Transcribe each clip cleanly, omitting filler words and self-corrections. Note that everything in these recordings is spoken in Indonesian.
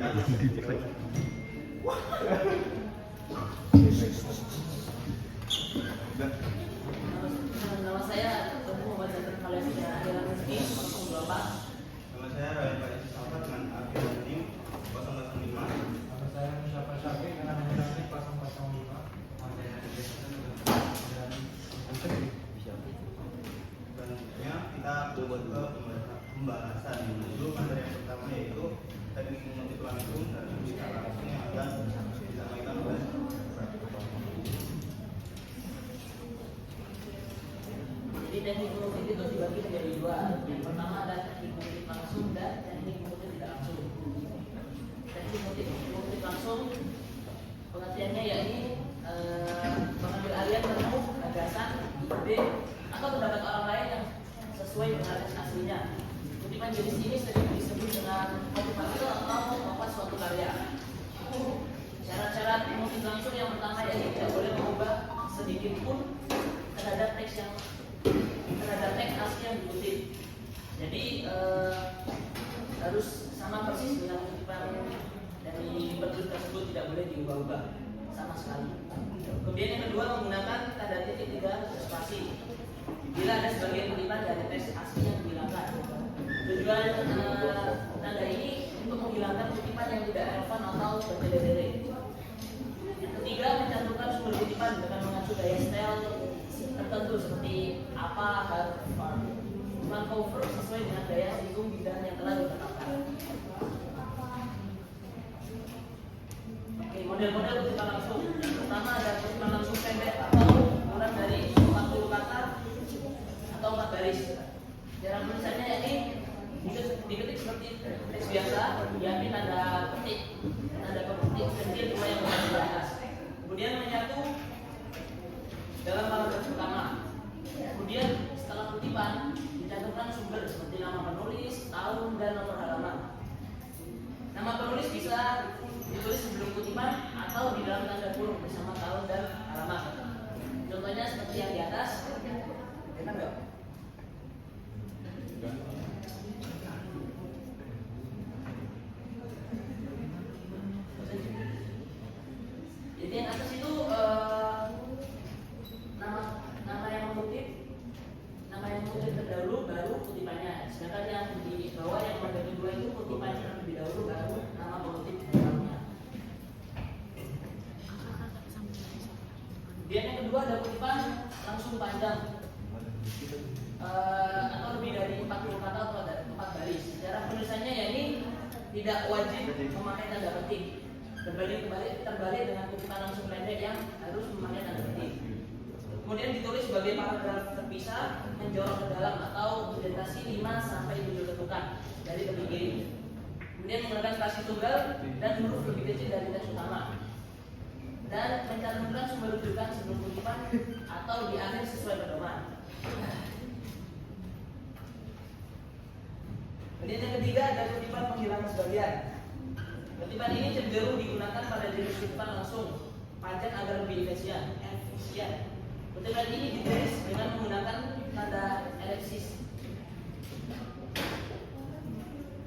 Nama saya Muhammad Zainal Malaysia Akhiran Rizki 08. Nama saya Ryan Pak Salman dengan akhiran NIM 005. Nama saya Mustafa Syafi dengan akhiran NIM 005. Selanjutnya kita buat ke pembahasan. Dulu materi yang pertama yaitu teknik mengutip langsung dan bicara langsung yang akan disampaikan oleh Jadi teknik mengutip itu dibagi menjadi dua. Yang pertama ada teknik mengutip langsung dan teknik mengutip tidak langsung. Teknik mengutip langsung pengertiannya yakni mengambil aliran penuh gagasan, ide atau pendapat orang lain yang sesuai dengan teks aslinya. Kutipan jenis ini sering disebut dengan motivator atau membuat suatu karya. Syarat-syarat mengutip langsung yang pertama yaitu tidak boleh mengubah sedikit pun terhadap teks asli yang dikutip. Jadi harus sama persis dengan kutipan dari penulis tersebut, tidak boleh diubah-ubah sama sekali. Kemudian yang kedua, menggunakan tanda titik tiga spasi bila ada sebagian kutipan dari teks asli yang dihilangkan. Tujuan tanda ini untuk menghilangkan kutipan yang tidak relevan atau bertele-tele. Yang ketiga, mencantumkan sumber kutipan dengan mengacu gaya style tertentu seperti apa cover sesuai dengan gaya singgung bidang yang telah ditetapkan. Oke, model-model kutipan langsung. Yang pertama ada kutipan langsung pendek atau kurang dari 40 kata atau 4 baris. Cara penulisannya ini diketik seperti teks biasa, diambil tanda petik kecil dua yang berada di atas. Kemudian menyatu dalam paragraf pertama. Kemudian setelah kutipan dicantumkan sumber seperti nama penulis, tahun, dan nomor halaman. Nama penulis bisa ditulis sebelum kutipan atau di dalam tanda kurung bersama tahun dan halaman. Contohnya seperti yang di atas. Enak nggak? Jadi yang atas itu nama yang mengutip terdahulu baru kutipannya. Sedangkan yang di bawah yang model kedua itu kutipannya terlebih dahulu baru nama pengutip dalamnya. Kemudian yang kedua ada kutipan langsung panjang atau lebih dari 40 kata atau 4 baris. Cara penulisannya yakni tidak wajib memakai tanda petik. Terbalik dengan kutipan langsung pendek yang harus memakai tanda petik. Kemudian ditulis sebagai paragraf terpisah, menjorok ke dalam atau indentasi 5 sampai 7 ketukan dari tepi kiri. Kemudian menggunakan spasi tunggal dan huruf lebih kecil dari teks utama. Dan mencantumkan sumber rujukan sebelum kutipan atau di akhir sesuai pedoman. Kemudian yang ketiga ada kutipan penghilangan sebagian. Kutipan ini cenderung digunakan pada jenis kutipan langsung panjang agar lebih efisien. Kutipan ini ditulis dengan menggunakan tanda elipsis,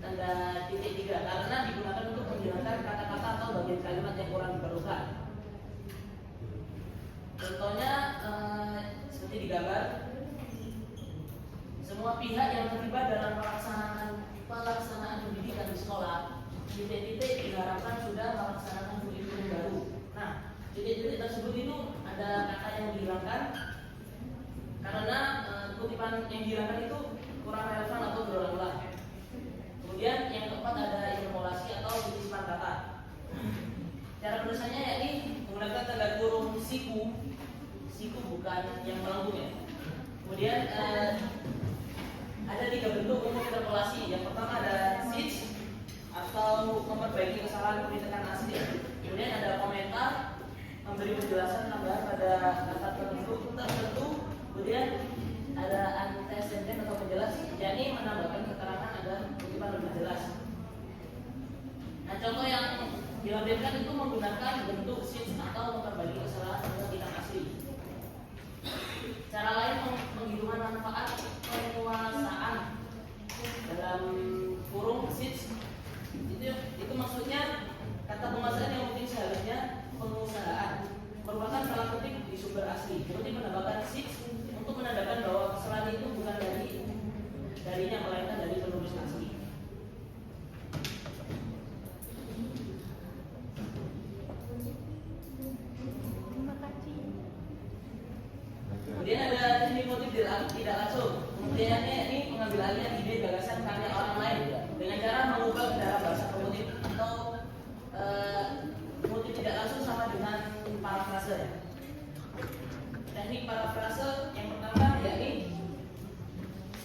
tanda titik tiga, karena digunakan untuk menghilangkan kata-kata atau bagian kalimat yang kurang diperlukan. Contohnya seperti di gambar, semua pihak yang terlibat dalam pelaksanaan pendidikan di sekolah, titik-titik diharapkan sudah melaksanakan kurikulum baru. Nah, titik-titik tersebut itu ada kata yang dihilangkan karena kutipan yang dihilangkan itu kurang relevan atau berulang-ulang. Kemudian yang keempat ada interpolasi atau titipan kata. Cara penulisannya yakni menggunakan tanda kurung siku bukan yang melengkung ya. Kemudian ada 3 bentuk umum interpolasi. Yang pertama ada sitch atau memperbaiki kesalahan pendidikan asli. Kemudian ada komentar, memberi penjelasan tambahan pada kata tertentu. Kemudian ada antecedent atau penjelas, yakni menambahkan keterangan agar kutipan lebih jelas. Nah, contoh yang dilampirkan itu menggunakan bentuk sitch atau memperbaiki kesalahan pendidikan asli. Cara lain penghitungan manfaat penguasaan dalam kurung sitch itu maksudnya Kemudiannya ini mengambil alih ide gagasan karya orang lain dengan cara mengubah ke dalam bahasa motif atau motif tidak langsung sama dengan parafrase. Teknik parafrase yang pertama yakni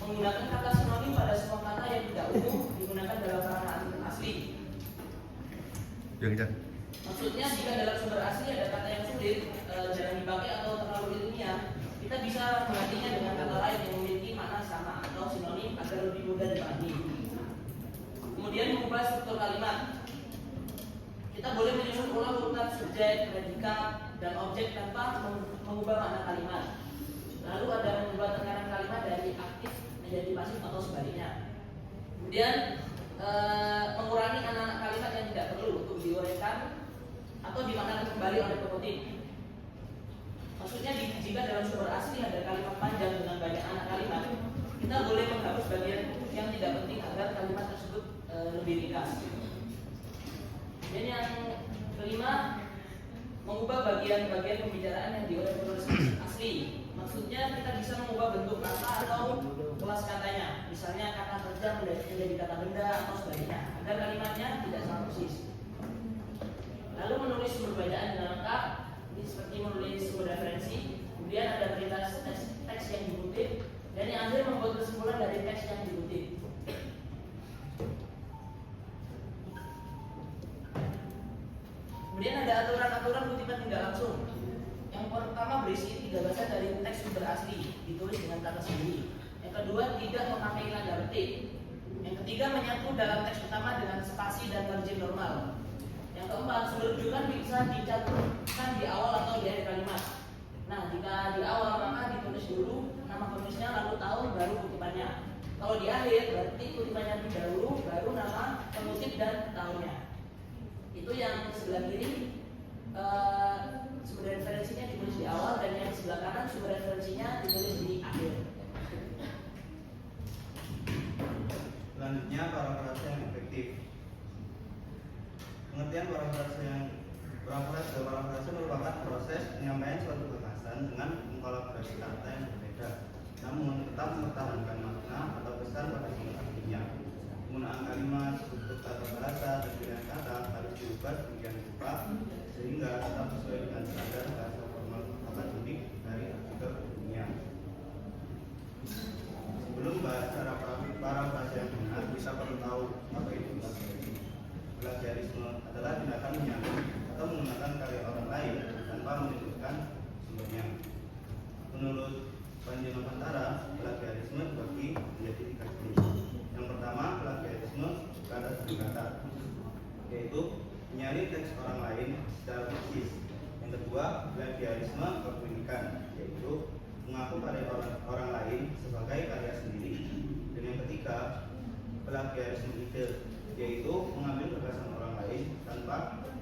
menggunakan kata sinonim pada semua kata yang tidak umum digunakan dalam karangan asli. Maksudnya jika dalam sumber asli ada kata yang sulit, jarang dipakai atau terlalu ilmiah, kita bisa menggantinya dengan kata lain yang memiliki makna sama atau sinonim agar lebih mudah dipahami. Kemudian mengubah struktur kalimat. Kita boleh menyusun ulang urutan subjek, predikat, dan objek tanpa mengubah makna kalimat. Lalu ada mengubah tekanan kalimat dari aktif menjadi pasif atau sebaliknya. Kemudian mengurangi anak-anak kalimat yang tidak perlu untuk diuraikan atau dimaknakan kembali oleh pemotif. Maksudnya jika dalam sumber asli ada kalimat panjang dengan banyak anak kalimat, kita boleh menghapus bagian yang tidak penting agar kalimat tersebut lebih ringkas. Dan yang kelima, mengubah bagian-bagian pembicaraan yang diuraikan penulis asli. Maksudnya kita bisa mengubah bentuk kata atau kelas katanya, misalnya kata kerja menjadi kata benda atau sebaliknya, agar kalimatnya tidak sama persis. Lalu menulis sumber bacaan dengan lengkap, ini seperti menulis sumber referensi. Kemudian ada perintah teks yang dikutip, dan yang akhir membuat kesimpulan dari teks yang dikutip. Kemudian ada aturan-aturan kutipan tidak langsung. Yang pertama berisi 3 bahasa dari teks sumber asli, ditulis dengan kata sendiri. Yang kedua tidak memakai tanda petik. Yang ketiga menyatu dalam teks pertama dengan spasi dan margin normal. Yang keempat, sumber rujukan bisa dicatatkan di awal atau di akhir kalimat. Nah, jika di awal maka ditulis dulu nama penulisnya lalu tahun baru kutipannya. Kalau di akhir berarti kutipannya dahulu baru nama pengutip dan tahunnya. Itu yang sebelah kiri sumber referensinya ditulis di awal, dan yang sebelah kanan sumber referensinya ditulis di akhir. Selanjutnya parafrase yang efektif. Pengertian parafrase merupakan proses penyampaian suatu gagasan dengan mengkolaborasi kata yang berbeda, namun tetap mempertahankan makna atau pesan pada sumber aslinya. Penggunaan kalimat, bentuk kata bahasa, dan pilihan kata harus diubah sedemikian rupa sehingga tetap sesuai dengan standar bahasa formal akademik dari artikel dunia. Sebelum bahas cara parafrase yang benar, kita perlu tahu apa itu plagiarisme. Plagiarisme adalah tindakan menyambung atau menggunakan karya orang lain tanpa menyebutkan sumbernya. Menurut Panji Nopantara, plagiarisme dibagi menjadi 3 jenis. Yang pertama, plagiarisme kata demi kata, yaitu menyalin teks orang lain secara persis. Yang kedua, plagiarisme kepemilikan, yaitu mengaku karya orang lain sebagai karya sendiri. Dan yang ketiga, plagiarisme ide, yaitu mengambil gagasan orang lain tanpa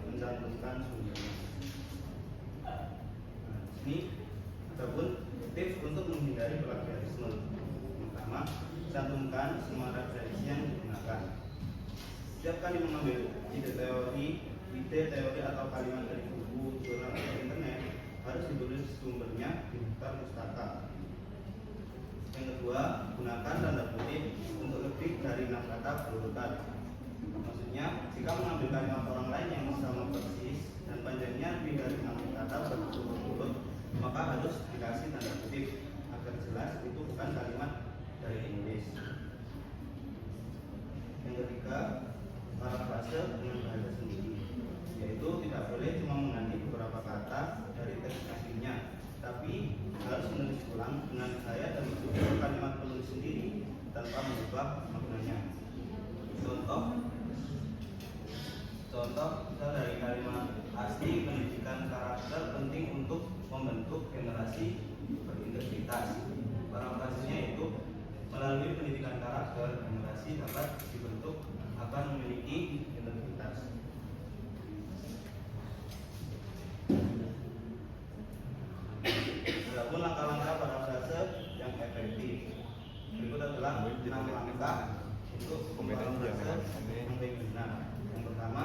mencantumkan sumbernya. Nah, ini ataupun tips untuk menghindari plagiarisme. Pertama, cantumkan semua referensi yang digunakan. Setiap kali mengambil ide teori atau kalimat dari buku, jurnal atau internet, harus ditulis sumbernya di daftar pustaka. Yang kedua, gunakan tanda kutip untuk lebih dari 6 kata berurutan. Maksudnya, jika mengambil kalimat orang lain yang sama persis dan panjangnya lebih dari 6 kata berturut-turut, maka harus dikasih tanda kutip agar jelas itu bukan kalimat dari Inggris. Yang ketiga, parafrase dengan bahasa sendiri, yaitu tidak boleh cuma mengganti beberapa kata dari teks aslinya, tapi harus menulis ulang dengan gaya dan bentuk kalimat penulis sendiri tanpa mengubah maknanya. Contoh misal dari kalimat asli, pendidikan karakter penting untuk membentuk generasi berintegritas. Parafrasenya itu melalui pendidikan karakter, generasi dapat dibentuk akan memiliki integritas. Adapun langkah-langkah parafrase yang efektif, berikut adalah 6 langkah untuk parafrase yang benar. Yang pertama,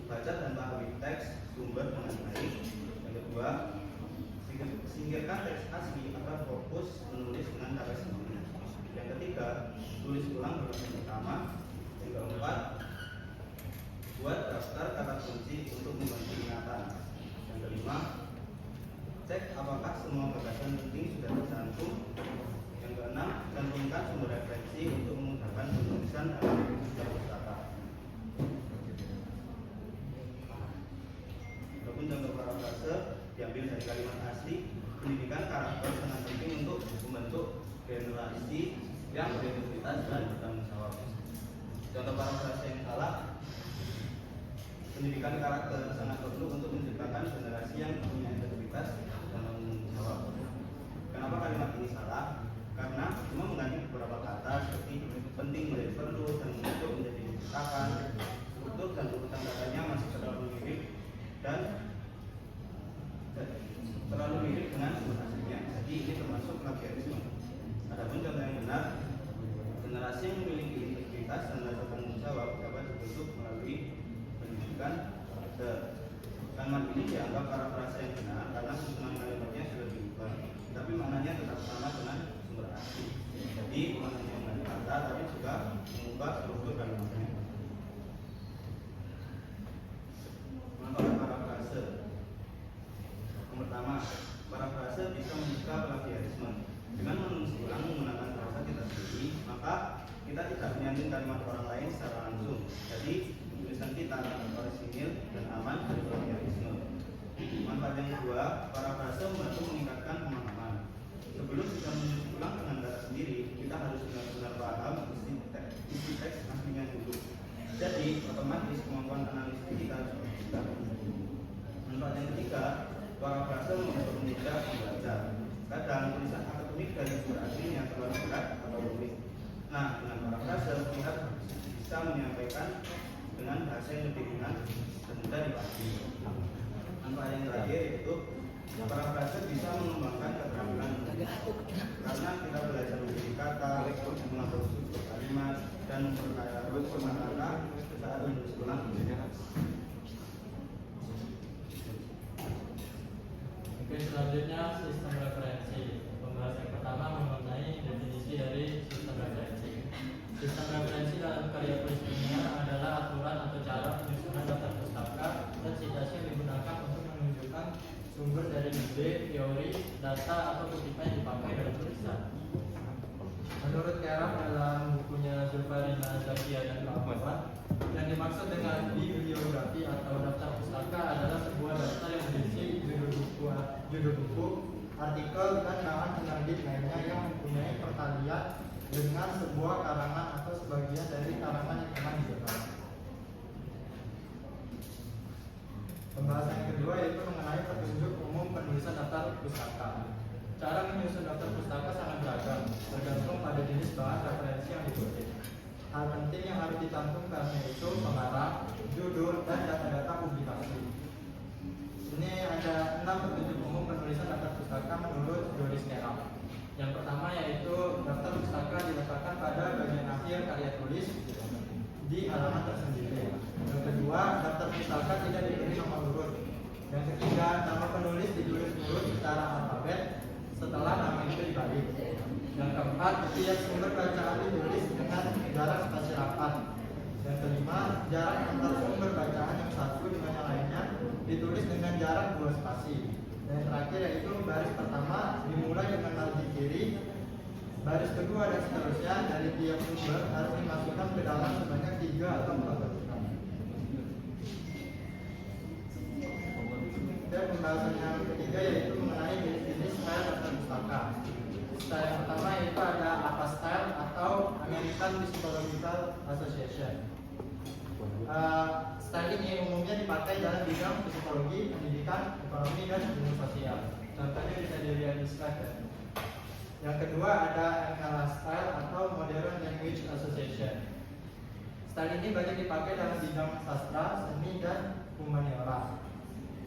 baca dan pahami teks sumber dengan baik. Yang kedua, singkirkan teks asli agar fokus menulis dengan cara sendiri. tulis ulang bagian pertama. Yang keempat, buat daftar kata kunci untuk membantu ingatan. Yang kelima, cek apakah semua batasan penting sudah tercantum. Yang keenam, cantumkan sumber referensi untuk memudahkan penulisan dalam pustaka. Adapun contoh parafrase diambil dari kalimat asli. Pendidikan karakter sangat penting untuk membentuk generasi yang berintegritas dan bertanggung jawab. Contoh parafrase yang salah, pendidikan karakter sangat perlu untuk menciptakan generasi yang punya integritas dan bertanggung jawab. Kenapa kalimat ini salah? Karena cuma mengganti beberapa kata seperti penting menjadi perlu dan untuk menjadi menciptakan. Struktur dan urutan katanya masih terlalu mirip dan terlalu mirip dengan sumber aslinya. Jadi ini termasuk plagiarisme. Adapun contoh yang benar, generasi yang memiliki integritas dan rasa tanggung jawab dapat dibentuk melalui pendidikan karakter. Kalimat ini dianggap parafrase yang benar karena susunan kalimatnya sudah diubah, tapi maknanya tetap sama dengan sumber asli. Jadi bukan hanya mengganti kata, tapi juga mengubah struktur kalimatnya. Manfaat parafrase. Yang pertama, parafrase bisa mencegah plagiarisme. Dengan menulis ulang menggunakan bahasa kita sendiri, maka kita tidak menyandung kalimat orang lain secara langsung. Jadi tulisan kita akan orisinil dan aman dari plagiarisme. Manfaat yang kedua, parafrase membantu meningkatkan pemahaman. Sebelum kita menulis ulang dengan kata sendiri, kita harus benar-benar paham isi teks aslinya dulu. Jadi otomatis kemampuan analisis kita harus ditingkatkan. Manfaat yang ketiga, parafrase mempermudah membaca. Kadang tulisan akademik dari sumber aslinya terlalu berat atau rumit. Nah, dengan parafrase kita bisa menyampaikan dengan bahasa yang lebih ringan dan mudah dipahami. Manfaat yang terakhir yaitu parafrase bisa mengembangkan keterampilan karena kita belajar memilih kata, mengatur struktur kalimat, dan memperkaya kata saat menulis ulang. Oke, selanjutnya sistem referensi. Pembahasan yang pertama mengenai definisi dari sistem referensi. Sistem referensi dalam karya tulis ilmiah adalah aturan atau cara penyusunan daftar pustaka dan citasi yang digunakan untuk menunjukkan sumber dari ide, teori, data, atau kutipan yang dipakai dalam tulisan. Menurut Keraf dalam bukunya Zulfarina Zakia dan kawan-kawan, yang dimaksud dengan bibliografi atau daftar pustaka adalah sebuah daftar yang berisi judul buku, artikel, dan bahan penerbit lainnya yang mempunyai pertalian dengan sebuah karangan atau sebagian dari karangan yang telah dijelaskan. Pembahasan yang kedua yaitu mengenai petunjuk umum penulisan daftar pustaka. Cara menyusun daftar pustaka sangat beragam, tergantung pada jenis bahan referensi yang dikutip. Hal penting yang harus dicantumkan yaitu pengarang, judul, dan data-data publikasi. Ini ada 6 petunjuk umum penulisan daftar pustaka menurut Doris Keraf. Yang pertama yaitu daftar pustaka diletakkan pada bagian akhir karya tulis di halaman tersendiri. Yang kedua, daftar pustaka tidak diberi nomor urut. Yang ketiga, nama penulis ditulis urut secara alfabet setelah nama itu dibalik. Yang keempat, setiap sumber bacaan ditulis dengan jarak spasi rapat. Yang kelima, jarak antar sumber bacaan yang satu dengan yang lainnya ditulis dengan jarak 2 spasi. Dan yang terakhir yaitu baris pertama dimulai dengan margin kiri, baris kedua dan seterusnya dari tiap sumber harus dimasukkan ke dalam sebanyak 3 atau 4 barisan. Dan pembahasan yang ketiga yaitu mengenai jenis style daftar pustaka. Style yang pertama yaitu ada APA style atau American Psychological Association. Style ini umumnya dipakai dalam bidang psikologi, pendidikan, ekonomi, dan ilmu sosial. Contohnya bisa dilihat di slide ya. Yang kedua ada MLA Style atau Modern Language Association. Style ini banyak dipakai dalam bidang sastra, seni, dan humaniora.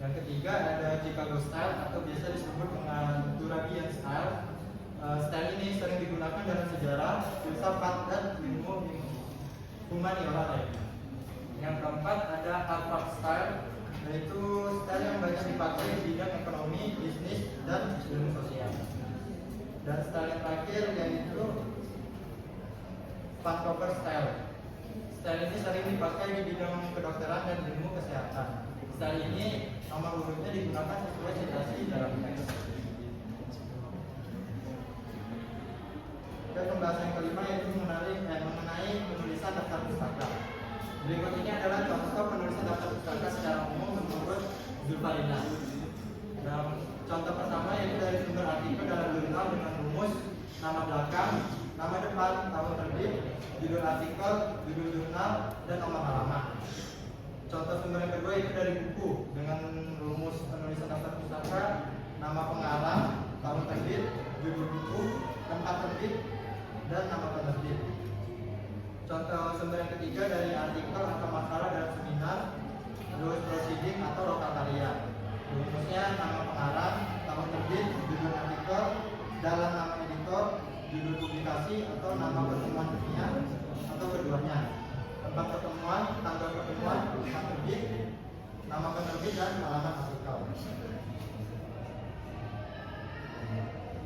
Yang ketiga ada Chicago Style atau biasa disebut dengan Turabian Style. Style ini sering digunakan dalam sejarah, filsafat, dan ilmu humaniora lainnya. Yang keempat ada Harvard Style, yaitu style yang banyak dipakai di bidang ekonomi, bisnis, dan ilmu sosial. Dan style yang terakhir yaitu Vancouver Style. Style ini sering dipakai di bidang kedokteran dan ilmu kesehatan. Style ini nomor urutnya digunakan sesuai citasi dalam teks. Dan pembahasan yang kelima yaitu mengenai penulisan daftar pustaka. Berikut ini adalah contoh penulisan daftar pustaka secara umum menurut Zulfarina. Contoh pertama yaitu dari sumber artikel dalam jurnal dengan rumus nama belakang, nama depan, tahun terbit, judul artikel, judul jurnal, dan nomor halaman. Contoh sumber yang kedua yaitu dari buku dengan rumus penulisan daftar pustaka, nama pengarang, tahun terbit, judul buku, tempat terbit, dan nama penerbit. Contoh sumber yang ketiga dari artikel atau makalah dalam seminar, rules proceeding atau lokal karya. Rumusnya nama pengarang, tahun terbit, judul artikel, dalam nama editor, judul publikasi atau nama pertemuan ilmiah atau keduanya. Tempat pertemuan, tanggal pertemuan, tempat terbit, nama penerbit dan halaman artikel.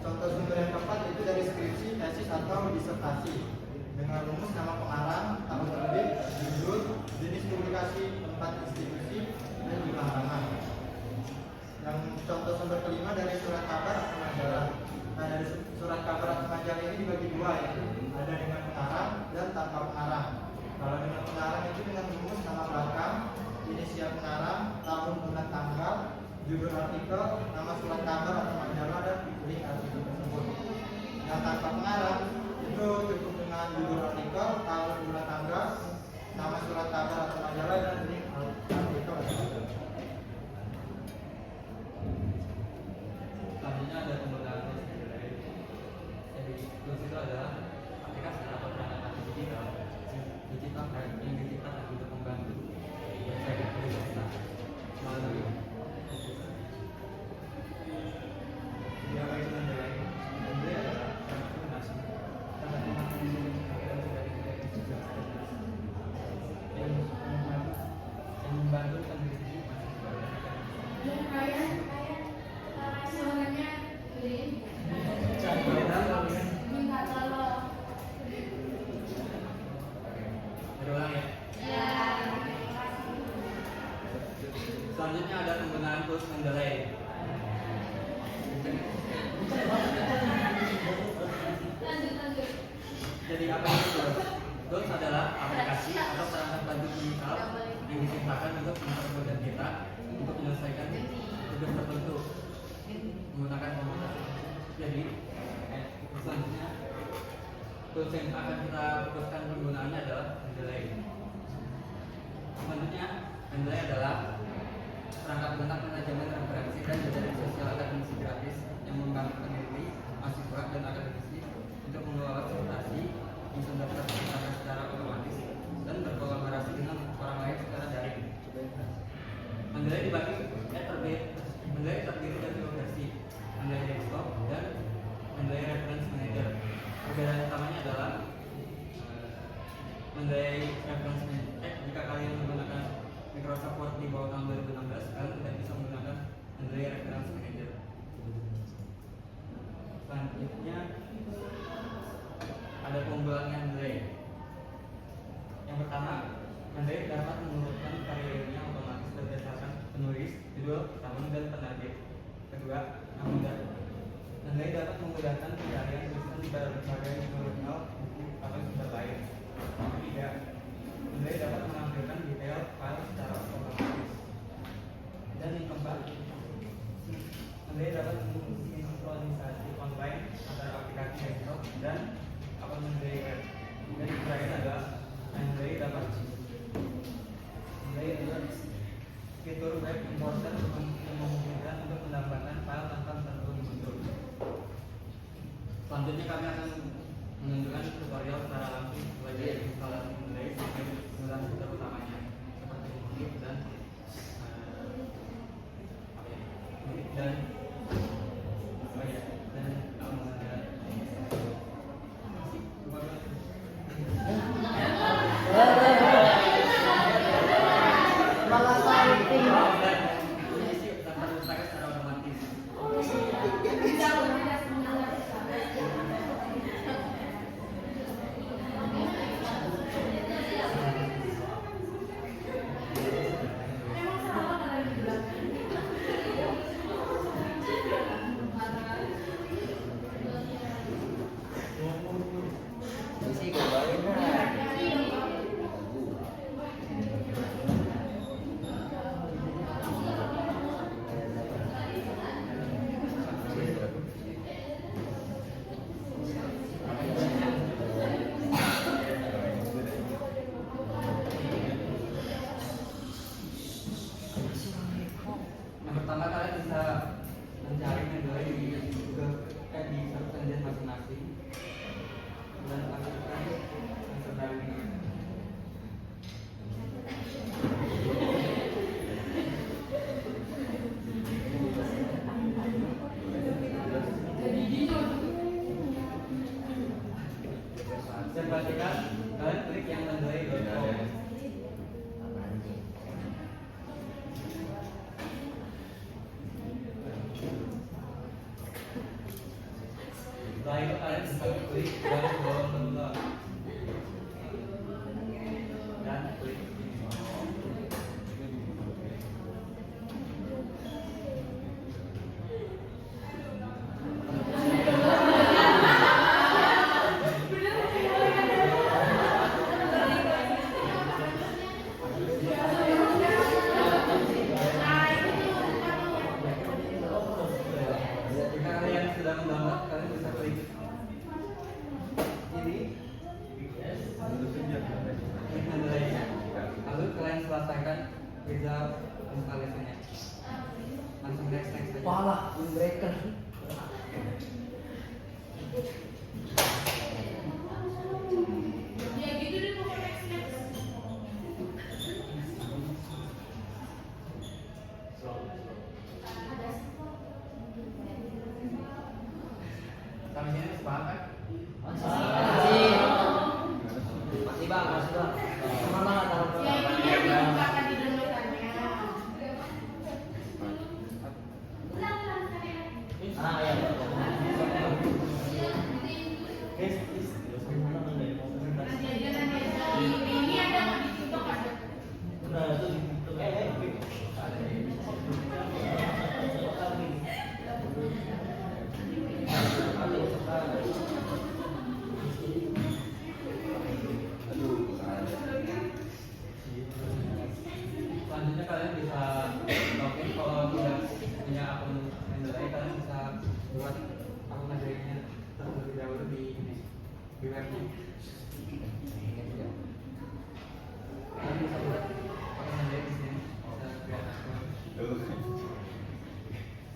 Contoh sumber yang keempat itu dari skripsi, tesis atau disertasi dengan rumus nama pengarang, tahun terbit, judul, jenis publikasi, tempat institusi, dan juga halaman. Yang contoh sumber kelima dari surat kabar atau majalah. Nah, dari surat kabar atau majalah ini dibagi dua ya, ada dengan pengarang dan tanpa pengarang. Kalau dengan pengarang itu dengan rumus nama belakang, inisial pengarang, tahun, bulan, tanggal, judul artikel, nama surat kabar atau majalah dan link artikel tersebut. Yang tanpa pengarang itu cukup dengan judul artikel, tahun, bulan, tanggal, nama surat kabar atau majalah dan link artikel atau majalah. Selanjutnya ada penggunaan tools dari tools itu adalah aplikasi atau perangkat digital yang diciptakan untuk membantu menyelesaikan tugas kita melalui dia baik dan lain dia adalah rekomendasi karena yang membantu peneliti suaranya gede. Minta tolong. berulang ya. Ya. Selanjutnya ada penggunaan tools mendelay. Lanjut. Jadi apa itu tools? Tools adalah aplikasi atau perangkat bantu digital yang diciptakan untuk mempermudah kita untuk menyelesaikan tugas tertentu menggunakan komputer. Jadi selanjutnya tools yang akan kita fokuskan penggunaannya adalah mendelay. Selanjutnya mendelay adalah perangkat tentang manajemen referensi dan jaringan sosial akademisi gratis yang membantu peneliti, mahasiswa dan akademisi untuk mengelola presentasi, menyusun daftar pustaka secara otomatis dan berkolaborasi dengan orang lain secara daring. Mendelay terdiri dari dua versi, mendelay desktop dan mendelay reference manager. Perbedaan utamanya adalah mendelay reference manager. Jika kalian menggunakan Microsoft Word di bawah tahun 2016, kalian tidak bisa menggunakan mendelay reference manager. Selanjutnya ada keunggulan mendelay. Yang pertama, mendelay dapat mengurutkan karya ilmiah otomatis berdasarkan penulis, judul, tahun, dan penerbit. Kedua, mendelay dapat memudahkan pencarian tulisan di berbagai jurnal, buku, atau sumber lain. Ketiga, mendelay dapat menampilkan detail file secara otomatis. Dan yang keempat, mendelay dapat mensinkronisasi online antara aplikasi desktop dan akun mendelay web. Dan yang terakhir adalah mendelay dapat fitur web importer yang memungkinkan untuk mendapatkan file tanpa terlalu muncul. Selanjutnya kami akan menunjukkan tutorial secara langsung mulai dari instalasi mendelay sampai penggunaan fitur utamanya seperti musik dan bisa klik dan scroll ke bawah dan klik ini. Jika kalian sudah mendownload, kalian bisa klik ini, klik mendelainya. Lalu kalian selesaikan wizard installasinya. Langsung next aja. Walah, breaker. Ya gitu deh pokoknya next. Sampai sini paham kan? Masih bang, masih bang. Sama banget taruh. Ya ini yang dibukakan di downloadannya. Ah ya. Nanti aja ini ada di TikTok ada. Selanjutnya kalian bisa login kalau tidak punya akun Mendeley, kalian bisa buat akun Mendeley-nya terlebih dahulu di ini di webnya. Kalian bisa buat akun Mendeley di sini, bisa create akun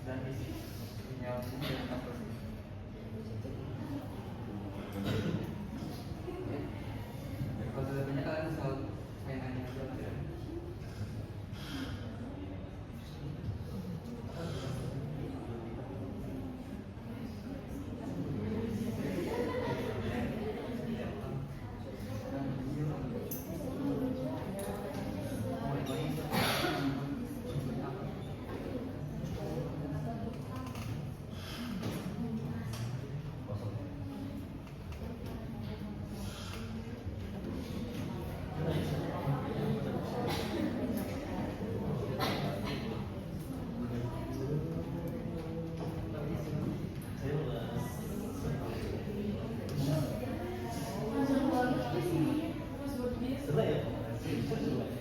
dan isi emailnya dan passwordnya. Kalau sudah punya kalian bisa sign in aja nanti.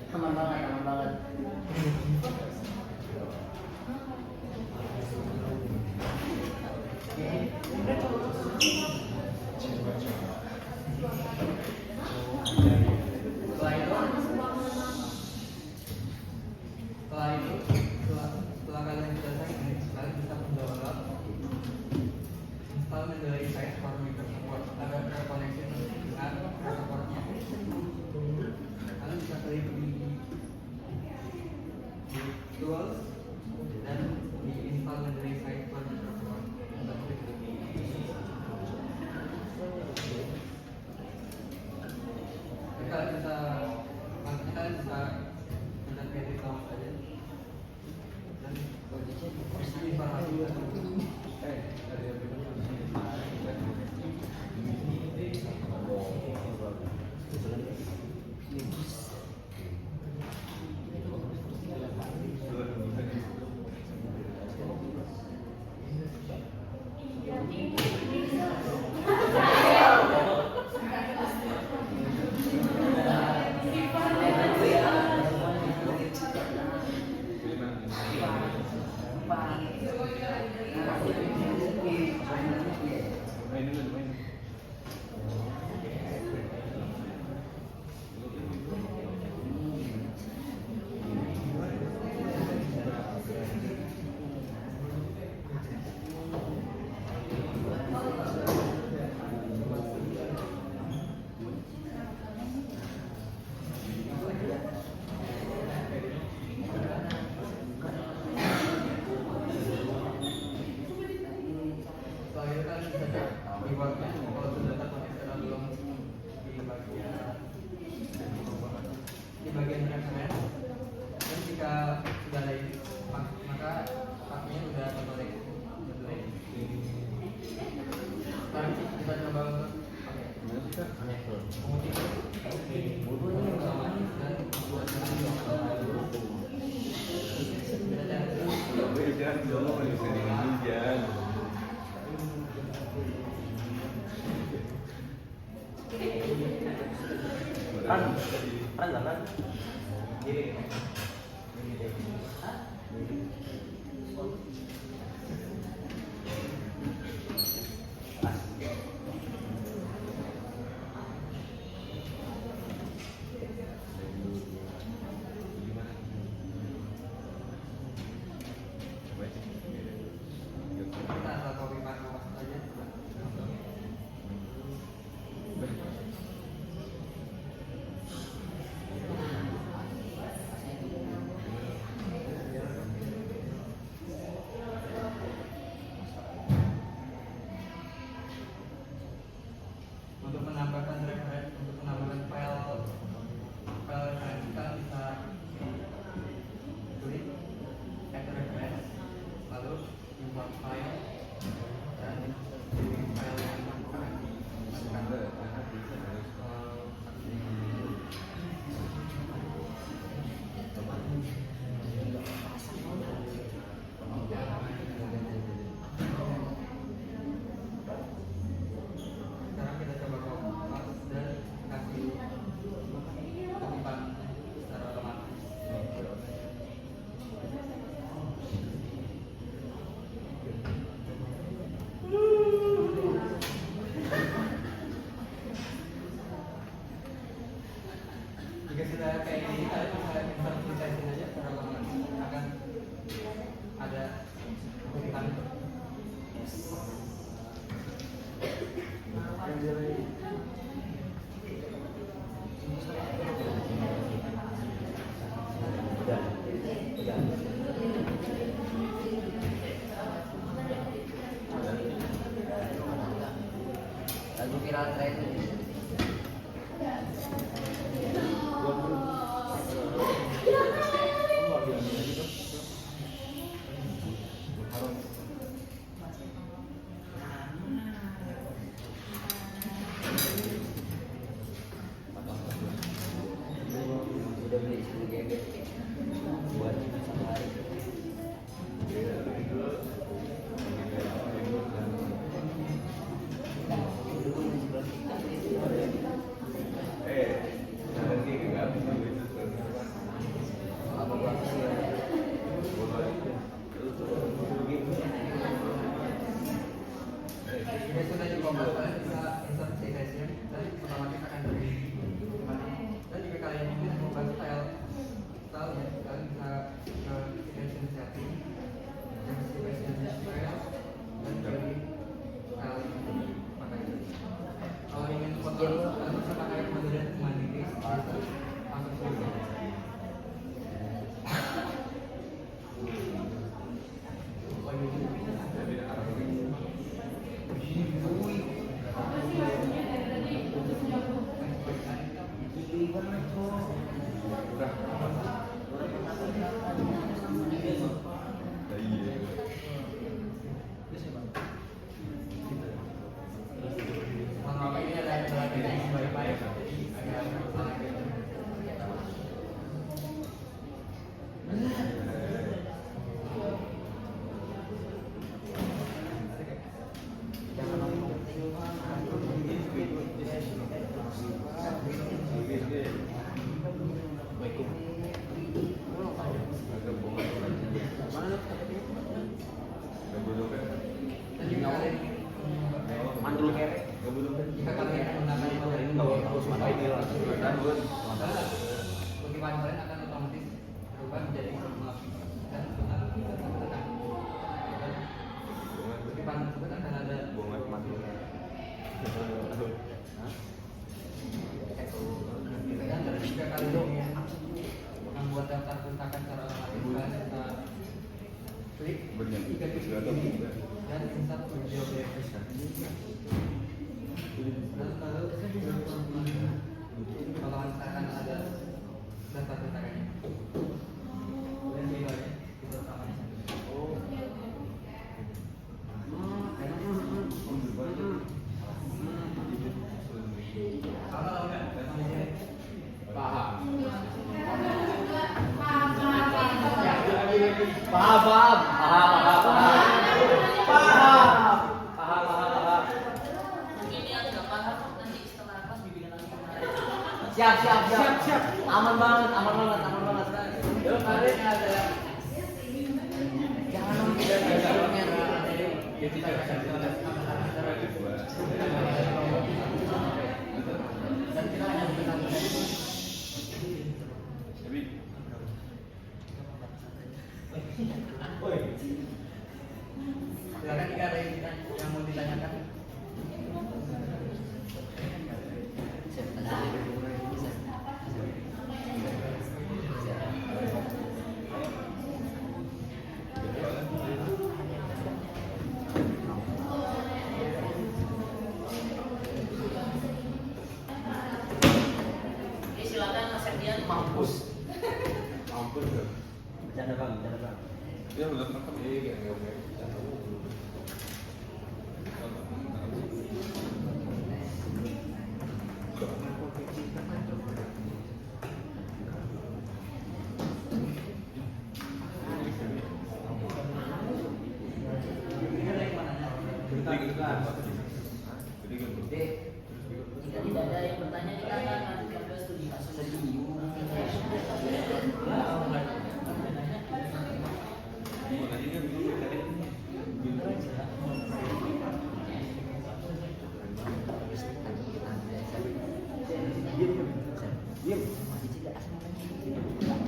Aman banget, aman banget. Setelah kalian selesai ini, kalian bisa mendownload install Mendeley Site for Microsoft agar terkoneksi dengan Microsoft-nya. Kalian bisa klik di tools dan di install Mendeley Site for Microsoft. Dan klik kalian bisa mencet edit langsung saja dan informasi Peran jangan. Kita asal copy paste aja. Untuk menambahkan referensi, untuk menambahkan file referensi kita bisa klik add reference, lalu import file dan pilih file yang dimasukkan. Sekarang kita coba copy dan kasih kutipan secara otomatis. Jika sudah kayak gini, kalian bisa insert citation aja secara otomatis akan ada kutipan. Lagu viral tren. Udah beli 10 GB buat satu hari. Apa buat sih? Jika sudah di-compile, kalian bisa insert citation dan otomatis akan terjadi. Dan jika kalian ingin mengubah file stylenya, kalian bisa ke citation setting, citation file, dan pilih file yang pakai. Kalau ingin potong, kalian bisa pakai metode mandiri, masuk sini. Mohon maaf, ini adalah teknis baik-baik. Agak salah gitu. Dan jika kalian Mandul kere. jika kalian menggunakan metode ini, kutipan kalian akan otomatis berubah menjadi formula dan kutipan tersebut akan ada dan jika kalian ingin membuat daftar pustaka secara otomatis, kalian bisa klik tiga titik ini dan insert biblioteca. Dan lalu otomatis akan ada daftar pustakanya. Dan videonya bisa sama di sini. Kalau Paham, paham. Paham, paham, paham. Paham. Paham, paham, paham. Mungkin yang nggak paham nanti setelah kelas dibikin lagi. Siap, siap, siap, siap. Aman banget, aman banget, aman banget. Yuk, kalian ada. Jangan nunggu Silakan jika ada yang mau ditanyakan. Oke, silakan Mas Ferdian. mampus. Mampus tuh. Bercanda bang, bercanda bang. Jika tidak ada yang bertanya kita akan lanjutkan ke studi kasus. Diam.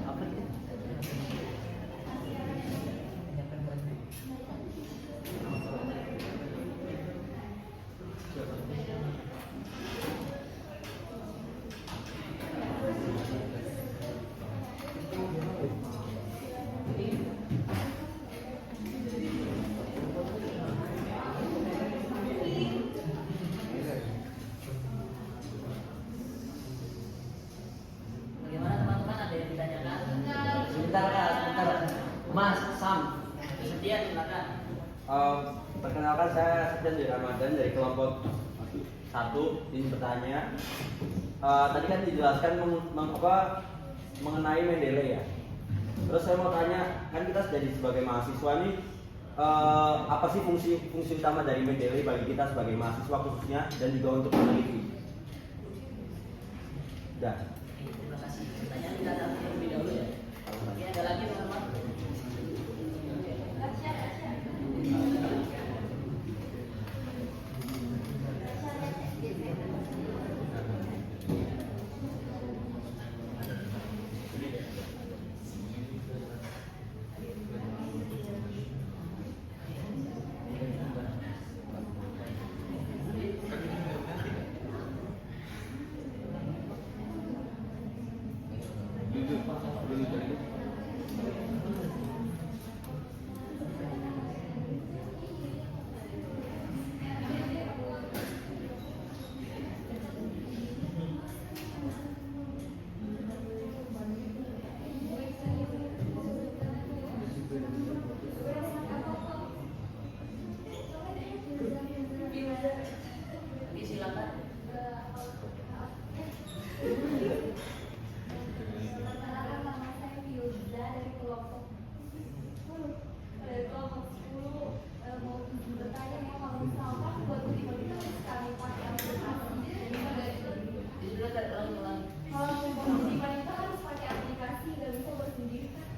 Apa itu? Bagaimana teman-teman, ada yang ditanyakan? Sebentar kak, sebentar. Mas, Sam. Ferdian, silakan. Perkenalkan saya Septian Ramadan dari kelompok 1 ingin bertanya. Tadi kan dijelaskan mengenai Mendeley ya. Terus saya mau tanya, kan kita jadi sebagai mahasiswa nih, apa sih fungsi utama dari Mendeley bagi kita sebagai mahasiswa khususnya dan juga untuk peneliti? Dah. Terima kasih. Pertanyaan kita akan terlebih dahulu ya. Oke, ada lagi teman-teman? Oke, silakan. Perkenalkan, nama saya Fiuza dari kelompok 10. Dari kelompok 10 mau bertanya kalau misalkan buat kita sekali pakai aplikasi. Silakan ulang-ulang. Kalau mau kita harus pakai aplikasi, nggak bisa buat sendiri kan?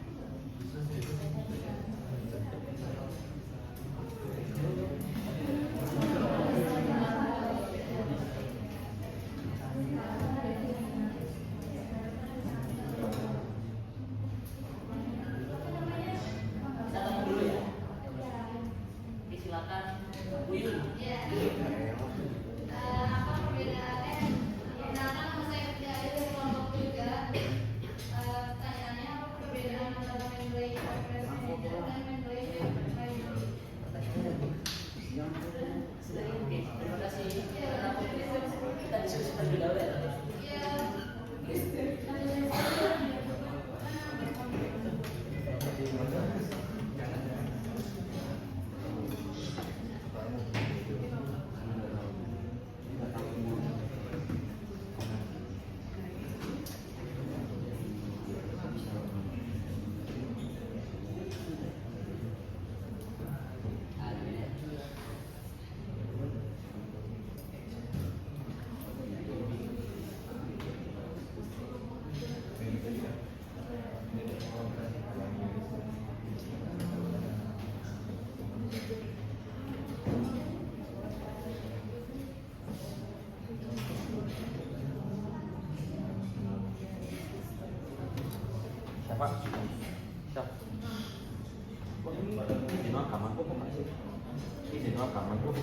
Kita tunggu dulu ya. Oke, silakan. Bu Yul. Apa perbedaannya? Perkenalkan, nama saya Fitria dari kelompok 3. Pertanyaannya apa perbedaan antara Mendeley Express Manager dan Mendeley Advisor? Sudah, oke. Terima kasih. Kita diskusi terlebih dahulu ya. Pak. Siap. Kok ini izin rekaman kok Pak sih? Izin rekaman kok.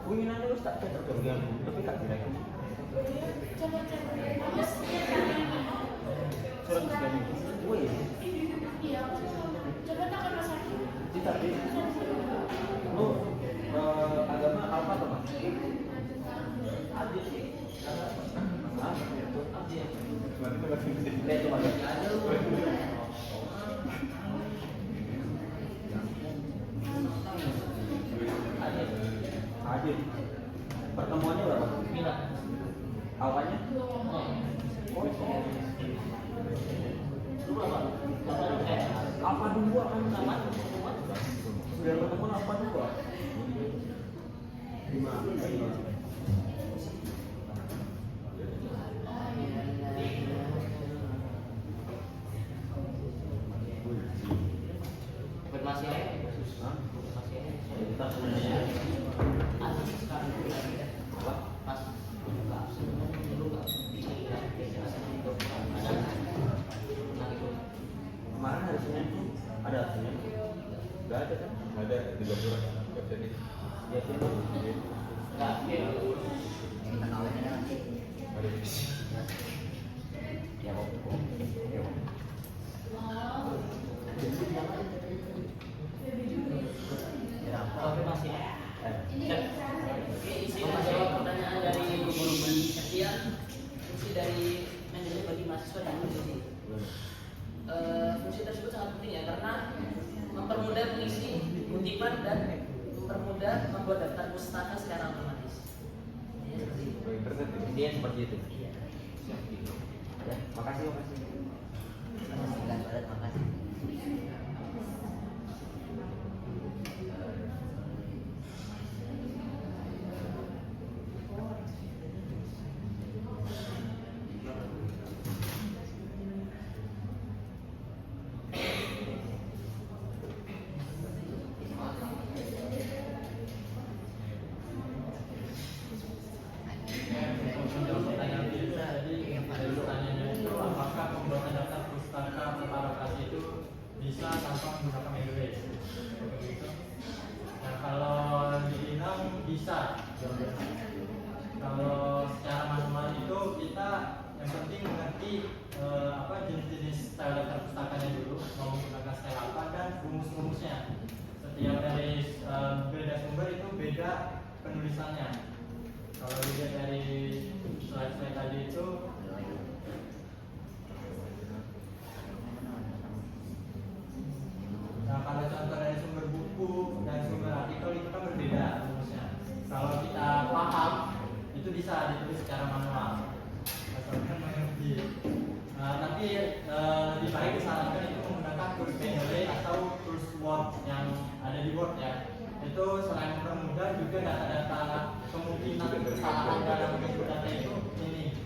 Bunyinya lu tak terganggu, tapi tak direkam. Surat juga nih. Woi. Tidak di. Lu agama apa tuh Mas? Ada sih. Hah? Ada. Itu Adil. Pertemuannya berapa? Mila. Awalnya? Lu berapa? Apa dua kan? Sama? Sudah pertemuan apa dua? 5. Konfirmasi aja. Hah? Konfirmasi aja. Kita sebenarnya Ada sekarang apa? pas dulu nggak ada Kemarin hari Senin tuh ada Senin. Enggak ada kan? Ada 30 website ini. Ya sih. nggak Ada. Ya kok. Ya. konfirmasi aja. Oke, isi menjawab pertanyaan dari guru sekian. Fungsi dari manajemen bagi mahasiswa dan guru. Fungsi tersebut sangat penting ya karena mempermudah mengisi kutipan dan mempermudah membuat daftar pustaka secara otomatis. Ya, seperti itu. Internet ini. Intinya seperti itu. Iya. Ya, makasih. Makasih. Menjawab pertanyaan kita tadi, dari pertanyaannya itu apakah pembuatan daftar pustaka tanpa lokasi itu bisa tanpa menggunakan Mendeley? Nah, kalau dibilang bisa. Kalau secara manual itu kita yang penting mengerti jenis-jenis style daftar pustakanya dulu, mau menggunakan style apa dan rumus-rumusnya. Setiap dari beda sumber itu beda penulisannya. Kalau dilihat dari slide tadi itu, nah kalau contoh dari sumber buku dan sumber artikel itu kan berbeda rumusnya. Kalau kita paham, itu bisa ditulis secara manual. Asalkan mengerti. Tapi lebih baik disarankan itu menggunakan tools Mendeley atau tools Word yang ada di Word ya. Itu selain mempermudah juga data-data kemungkinan kesalahan dalam bentuk data itu ini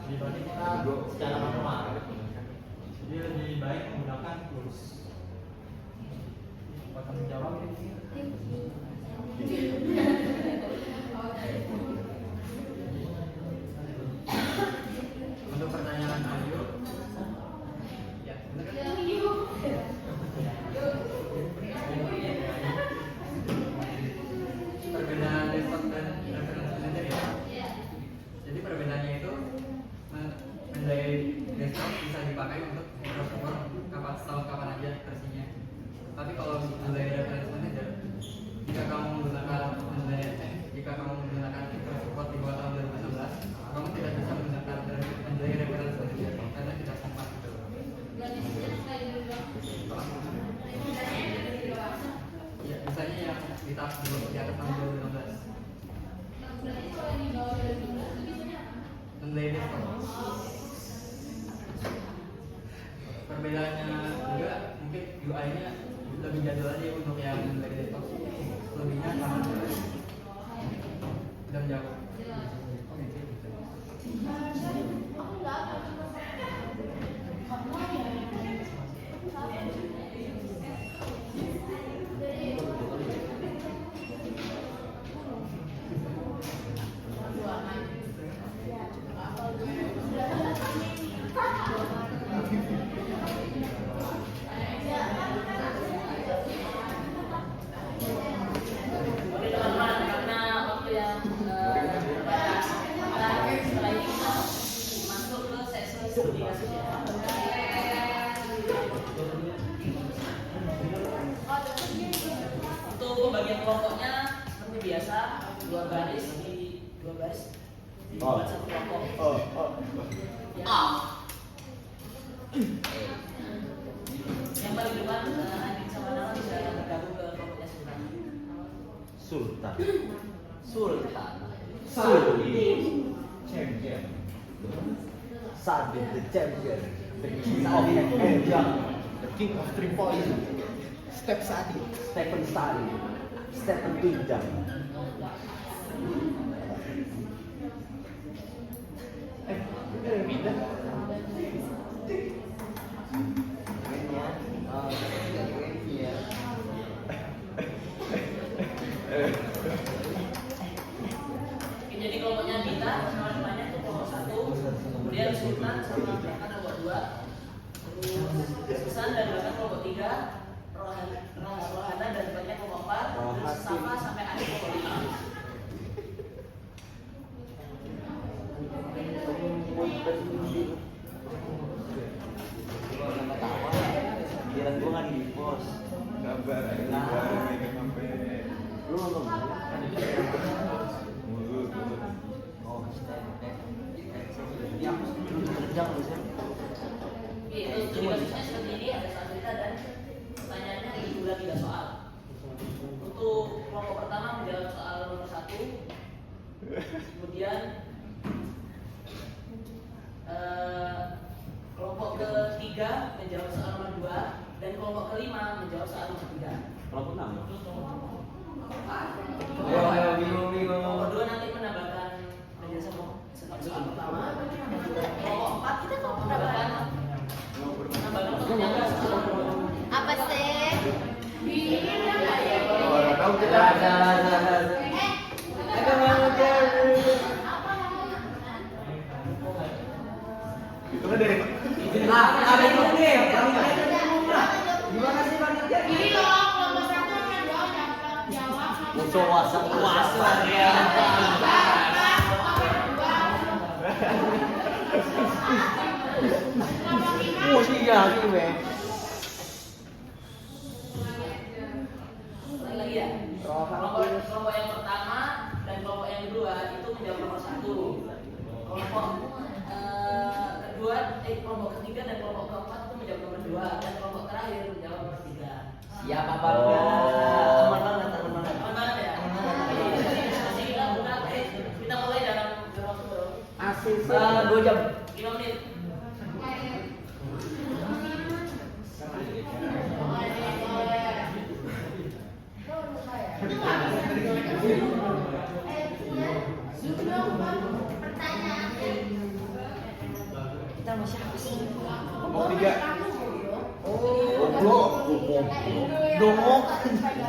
dibanding kita secara manual. Jadi lebih baik menggunakan tools. Apa menjawab? Untuk pertanyaan Ayu, ya perbedaan desktop dan referensi Mendeley ya. Jadi perbedaannya itu Mendeley desktop bisa dipakai untuk support kapan aja versinya. Tapi kalau Mendeley reference manager, jika kamu menggunakan support di bawah tahun 2016, kamu tidak bisa menggunakan Mendeley reference manager karena tidak sempat gitu. Ya, misalnya yang di tahap di atas tahun 2016. Mendeley desktop. Perbedaannya juga mungkin UI-nya lebih jadul aja untuk yang Mendeley desktop. Lebihnya sama. Sudah menjawab. Untuk bagian kelompoknya seperti biasa, dua baris dibuat satu kelompok. Ya. Yang paling depan Andin sama Nala bisa bergabung ke kelompoknya Sultan. Champion. Sabit the champion. The king of Angel. The king of 3 points. Stephen Sari. Stephen Tunjang. Jadi kelompoknya Bita teman-temannya itu kelompok 1, kemudian Sultan sama Belakang kelompok 2, terus Susan dan Belakang kelompok 3, Rohana dan Belakang kelompok 4, terus Safa sampai akhir kelompok 5. Kira gue kan di pos. Kabar, Lu nonton? Oh, ya, jangan bisa. Itu jadi kasusnya seperti ini, ada satu cerita dan pertanyaannya diulang 3 soal. Untuk kelompok pertama menjawab soal nomor 1, kemudian kelompok ketiga menjawab soal nomor 2 dan kelompok kelima menjawab soal nomor 3. Kelompok 6. Bingung. Kelompok 2 nanti menambahkan penjelasan soal pertama. Kelompok 4 kita kok menambahkan Apa sih? Tahu kita ada. Itu kan dari Ada yang nih. Gimana sih Bang? Ini loh, kelompok 1 yang jawab Musuh wasa ya. Oh iya, gitu ya. lagi ya. Kelompok yang pertama dan kelompok yang kedua itu menjawab nomor 1. Kelompok kelompok ketiga dan kelompok keempat itu menjawab nomor 2 dan kelompok terakhir menjawab nomor 3. Siap apa enggak? Aman banget. Aman banget ya. Jadi kita buka, kita mulai dalam waktu berapa? Asik. 2 jam. 5 menit. Kita mau siapa sih? kelompok 3.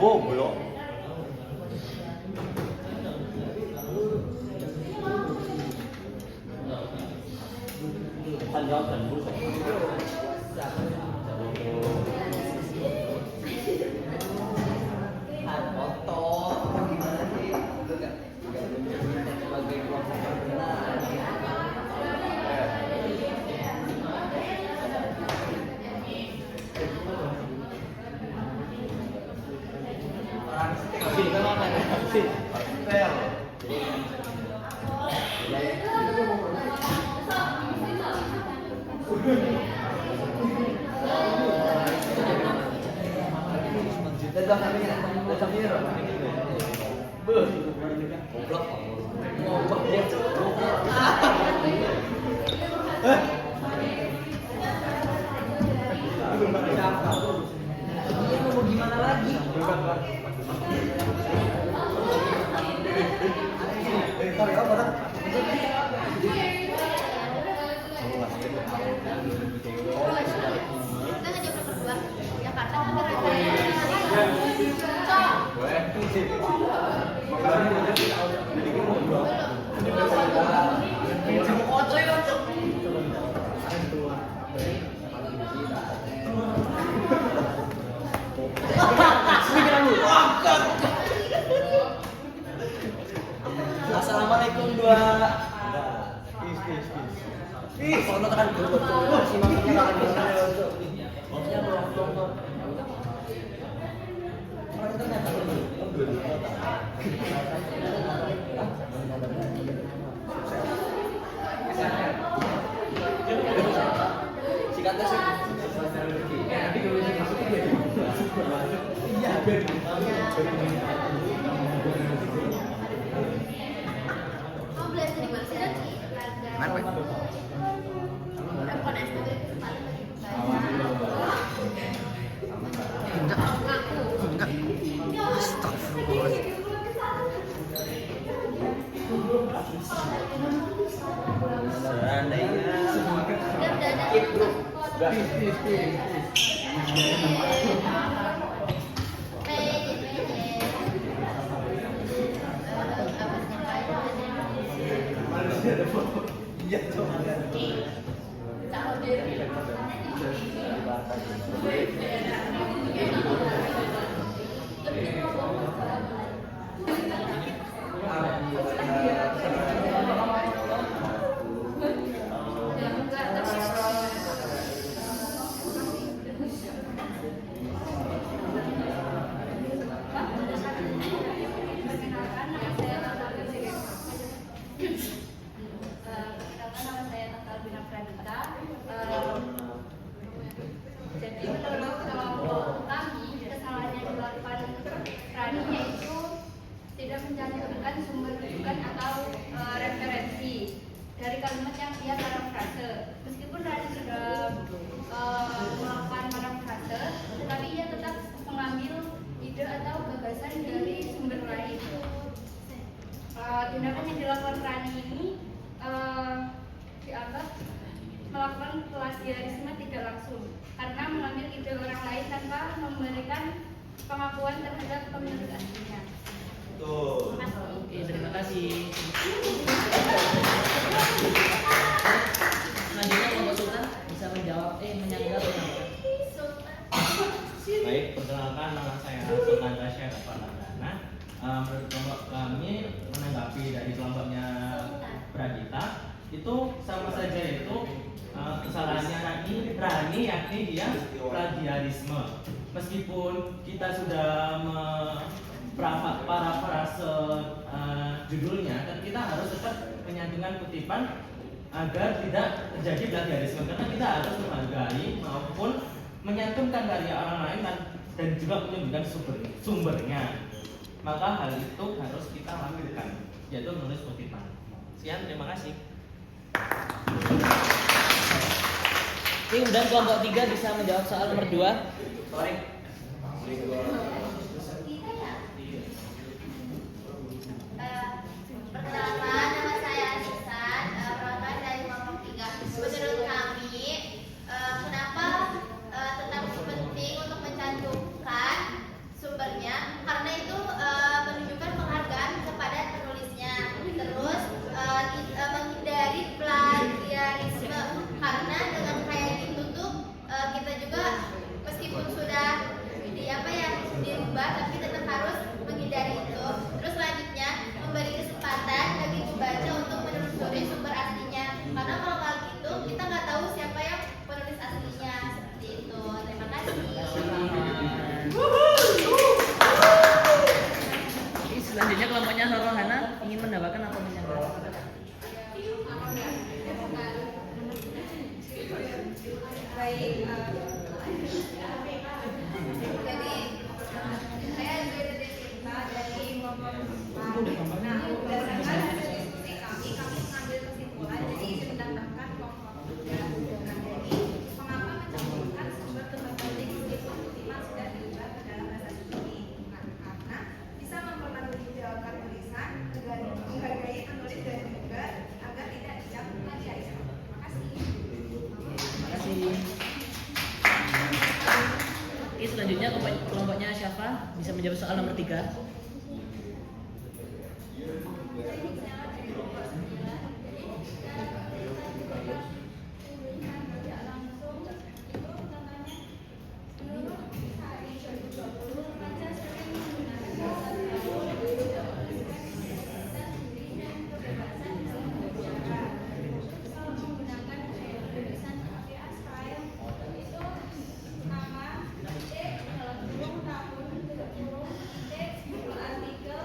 Goblok. Kan jawab dan dulu. Gimana lagi? Kita ngajak berdua. Jakarta kan Assalamualaikum dua. Sono tekan dulu. Si maksudnya kan bisa. Maksudnya belum. Orang internet. Sikatnya sih. Kamu belajar di mana sih? Kenapa? Bukan SPB, kesempatan bagi Enggak. Astagfirullah. Seandainya Skip bro. Jadi menurut kelompok kami, kesalahan yang dilakukan Rani yaitu tidak mencantumkan sumber rujukan atau referensi dari kalimat yang ia parafrase. Meskipun Rani sudah melakukan parafrase, tetapi ia tetap mengambil ide atau gagasan dari sumber lain. Tindakan yang dilakukan Rani ini dianggap melakukan plagiarisme tidak langsung karena mengambil ide orang lain tanpa memberikan pengakuan terhadap penulis aslinya. Tuh. Oke, terima kasih. Selanjutnya kelompok Sultan bisa menjawab, menyanggah atau menanggapi. Baik, perkenalkan nama saya Sultan Tasya Rapadana. Menurut kelompok kami menanggapi dari kelompoknya Pradita itu sama saja itu kesalahannya Rani yakni dia plagiarisme. Meskipun kita sudah parafrase judulnya, kan kita harus tetap menyantumkan kutipan agar tidak terjadi plagiarisme karena kita harus menghargai maupun menyantumkan karya orang lain dan juga menunjukkan sumbernya. Maka hal itu harus kita lakukan, yaitu menulis kutipan. Sekian, terima kasih. Oke, kemudian kelompok 3 bisa menjawab soal nomor 2. Sorry. Perkenalkan, nama saya Asisan, perwakilan dari kelompok 3. Menurut kami, kenapa tetap penting untuk mencantumkan sumbernya? Karena itu menunjukkan penghargaan kepada penulisnya. Terus menghindari plagiarisme. Karena dengan kayak gitu tuh kita juga meskipun sudah dirubah, tapi tetap harus menghindari itu. Terus selanjutnya memberi kesempatan bagi pembaca untuk menelusuri sumber aslinya. Karena kalau hal gitu kita nggak tahu siapa yang penulis aslinya, seperti itu. Terima kasih. Oke, selanjutnya kelompoknya Rohana ingin menambahkan atau menyanggah. Baik, jadi saya juga cerita dari kelompok 4. Nah, berdasarkan hasil diskusi kami mengambil kesimpulan jadi berdasarkan kelompok 3. Nah, jadi mengapa mencantumkan sumber kembali meskipun kutipan sudah diubah ke dalam bahasa sendiri? Nah, karena bisa mempertanggungjawabkan tulisan, menghargai penulis dan juga agar tidak dicap plagiarisme. Terima kasih. Terima kasih. Oke, selanjutnya kelompoknya Syafa bisa menjawab soal nomor 3. Artikel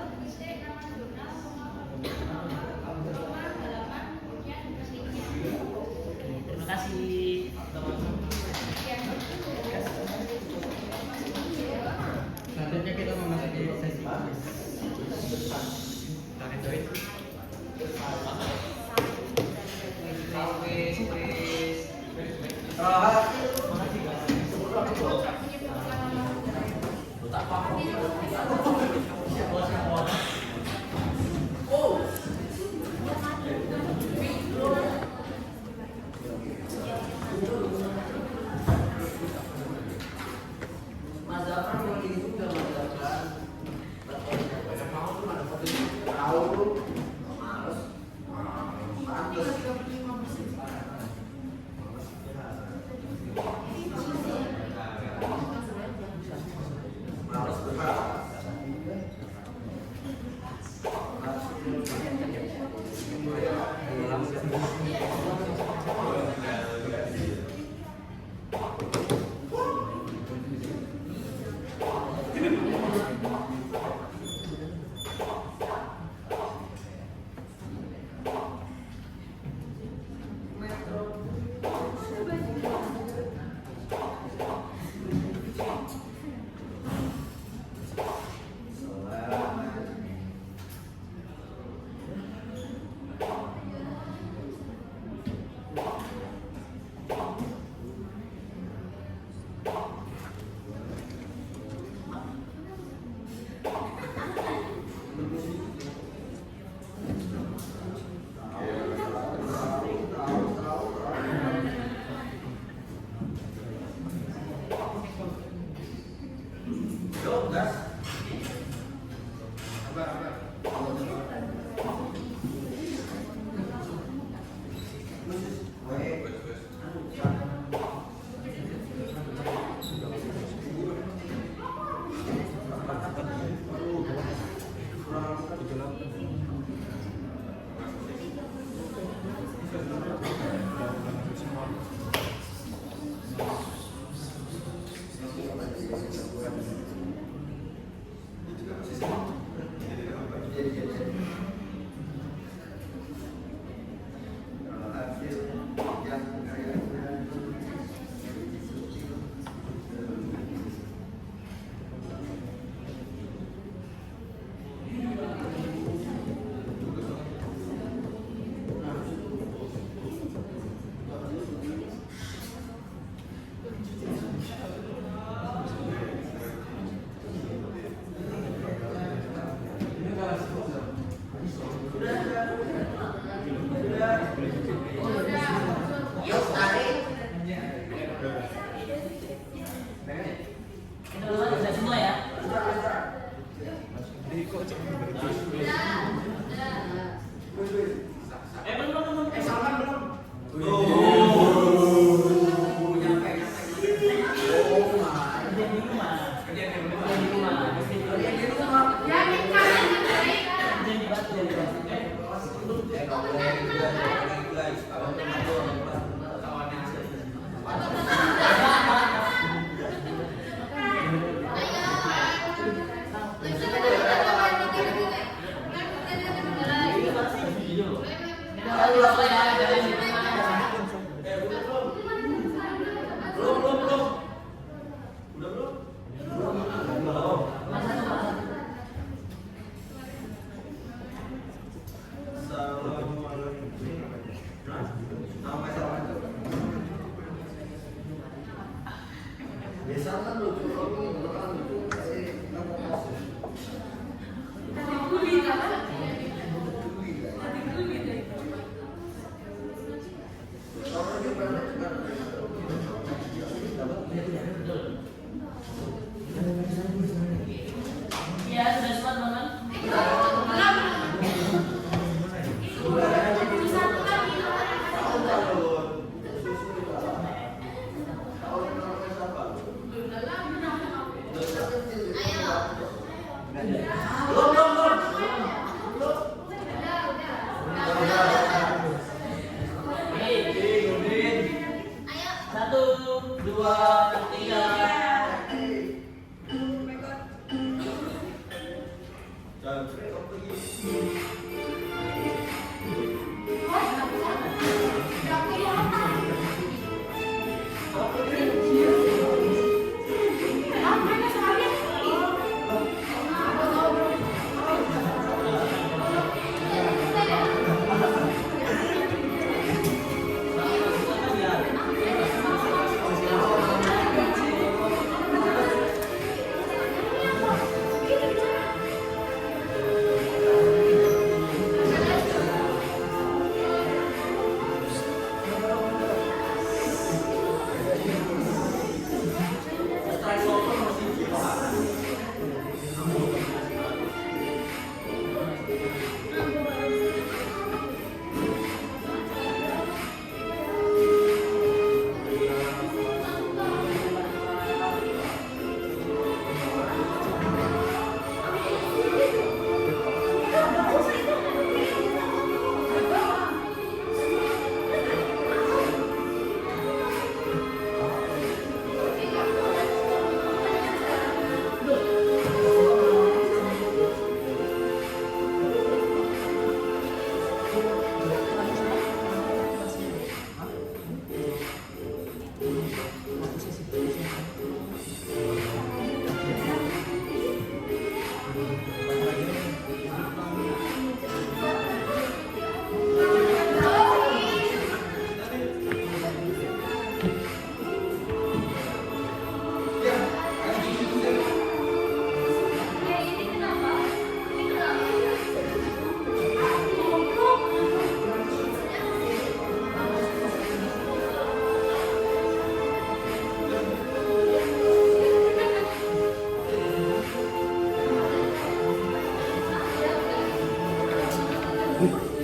Ih,